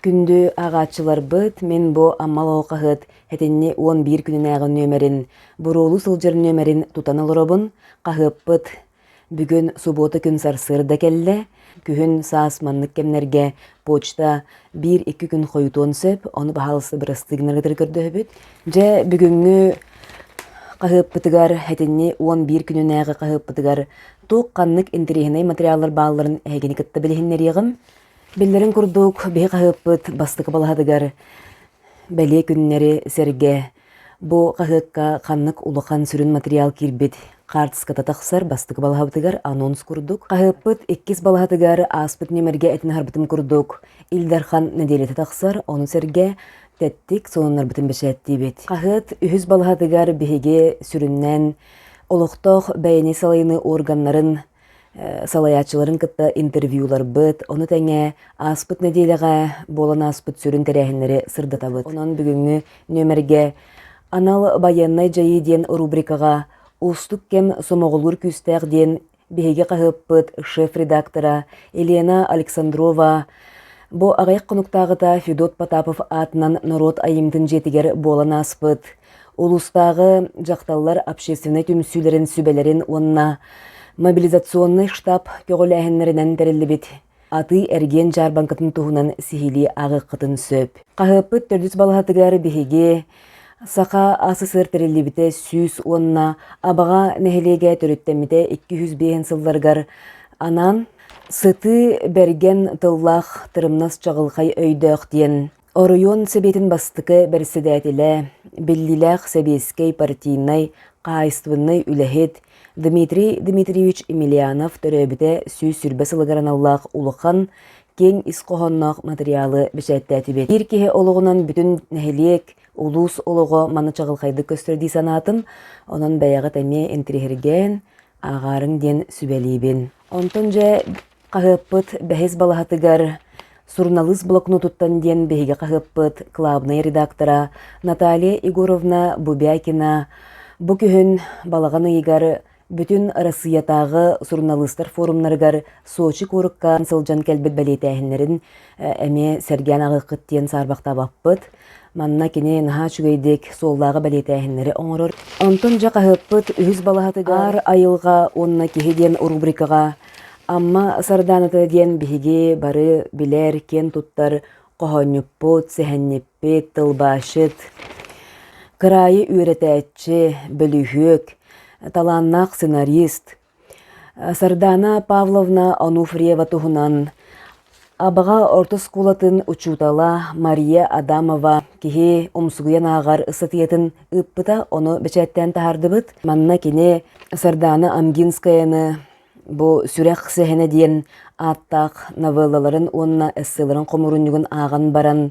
күндү агачылар быт, мен бу аммал оqaһыт, хетинни 11 күнүнäҕи нөмерин, буруулу сылдьар нөмерин тутан олоробун, хаһыаппыт. Бүгүн суббота күн сарсыарда келле, күһүн саас маннык кемнерге почта 1-2 күн хойутуон сөп, оны баһалысы бырастыгынаргытыр көрдөһөбүт. Же бүгүнгү хаһыаппытыгар хетинни 11 күнүнäҕи хаһыаппытыгар тук каннык интериһинэй материаллар баалларын эһэгини кытта билиһиннэриэҕим. Биллерин курдук биһи хаһыаппыт бастыка балаһадыгар бэлиэ күннэри серге. Бу хаһыакка ханнык улахан сүрүн материал кирбит. Картыската тахсар бастыка балаһабытыгар анонс курдук. Хаһыаппыт 2 балаһатыгар аспыт немерге этин харбытым курдук. Илдархан неделете тахсар ону серге теттик сонуннарбытын бешээттиибит. Хаһыат 3 балаһатыгар биһиги сүрүннэн олохтох бэйэни салайыны органнарын салаячыларын кытта интервьюлар быт, оны тәңе аспыт неделеға болан аспыт сүрін тәрәхінлері сырдатабыт. Онан бүгінгі нөмерге анал баяннай жайы ден рубрикаға устук кем сомоғылыр күстәқ ден бейге қағыппыт шеф-редактора Елена Александрова. Бу ағайық қонуқтағыта Федот Потапов атынан народ айымдың жетігер болан аспыт. Улустағы жақталлар общественный түмсүлерін сүбелерін онна мобилизационный штаб көгөләһеннәренән тәреллебит. Аты әрген жарбанкатын туһунан сихили ағы қытын сөп. Қағыппыт 400 балаһатыгар биһиги сақа АССР тәреллебите сүз онна абаға нәһелеге төрөттәмите 200 сылларгар анан сыты берген тыллах тырымнас чағылхай өйдөк диен. Оройон себетін бастықы бәрседәтілі, беллиләқ себескей партийнай қайыстывыннай үләхет Дмитрий Дмитриевич Емельянов төрөбіте сүй сүрбе сылыгараналлақ улықан кен исқоғаннақ материалы бішәттәтібет. Ир кеhe олығынан бүтін нәхелек улус олығы маны чағылқайды көстірді санатым, онын бәяғы тәме энтерихерген ағарын ден сүбәлейбен. Онтын жа қағыппыт бәхес балаһатыгар Сурналыс блокнотуттан ден бәйге қағыппыт клабный редактора Наталья Егоровна Бубякина. Бу күһүн балағаны егар бүтін Россиятағы журналистар форумнарыгар Сочи курукка сылжан кәлбет бәлетәһиннәрин әме сәргән ағықыт тен сарбақта баппыт. Манна кене наха чүгейдек соллағы бәлетәһиннәре оңырыр. Онтын жа қағыппыт 100 балаһатыгар айылға онна кеһиден рубрикаға Амма сарданыты ден биһиги бары билер кен туттар қоһоннюппут, сәһәннеппет, тылбашыт. Кырайы үйретәтчі, бөлүхөк, таланнақ сценарист. Сардана Павловна Онуфриева туһунан. Абаға орта скулатын учутала Мария Адамова кихи умсугуян ағар ысытыетін ыппыта оны бәчәттен тахардыбыт. Манна кене Сардана Амгинскаяны бу сүрәк сәһенә диен аттақ новеллаларын онна эсселарын комуруннугун аған баран.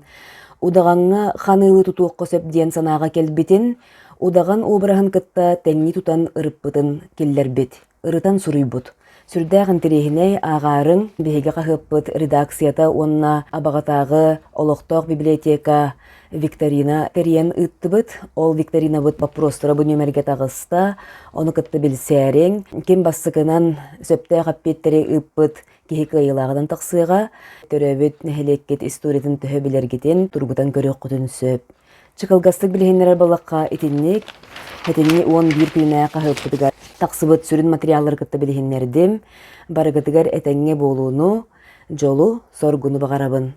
Удағанға ханылы тутуық көсөп диен санаға келбитин, удаған обырағын кытта тәңни тутан ырыппытын келлербит, ырытан суруйбут. Сүрдәғын терехіне ағарын бейге қағыппыт редакцията онна абағатағы олықтақ библиотека викторина терен ыттыбыт. Ол викторина бұд вопростары бұ нөмерге тағыста, оны кытты білсәрен, кем бассықынан сөпті қаппеттері ыппыт кихи кайылағыдан тақсыға, төрөбіт нәхелеккет историятын төһө білергетен тургутан көрек құтын сөп. Чықылғастық білгенлер балаққа етіннек, хәтінне 11 күніне қағыппытыгар тақсыбыт сүрін материаллар кытты білгенлердім, барығытыгар әтәңе болуыну, жолу соргуну бағарабын.